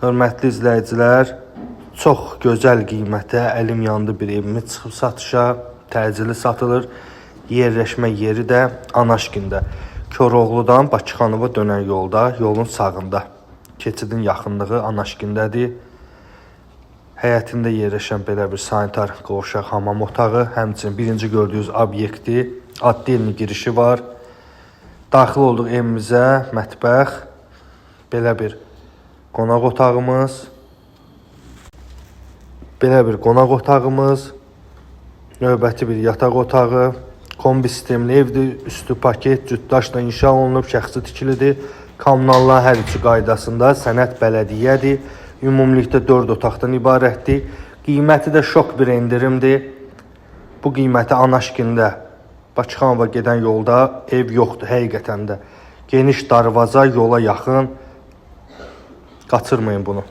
Hörmətli izləyicilər, çox gözəl qiymətə əlim yandı bir evimiz çıxıb satışa, təcili satılır. Yerləşmə yeri də Anaşkində. Koroğludan Bakıxanova dönən yolda, yolun sağında. Keçidin yaxınlığı Anaşkindədir. Həyətində yerləşən belə bir sanitar qovşaq hamam otağı, həmçinin birinci gördüyünüz obyekti, addelini girişi var. Daxil olduq evimizə, mətbəx, belə bir qonaq otağımız, növbəti bir yataq otağı, kombi sistemli evdir, üstü paket, cütdaşla inşa olunub, şəxsi tikilidir, kommunallar hər üçü qaydasında, sənəd bələdiyyədir, ümumilikdə 4 otaqdan ibarətdir, qiyməti də şok bir endirimdir. Bu qiyməti Anaşkində, Bakıxanova gedən yolda ev yoxdur həqiqətən də. Geniş darvaza, yola yaxın, qaçırmayın bunu.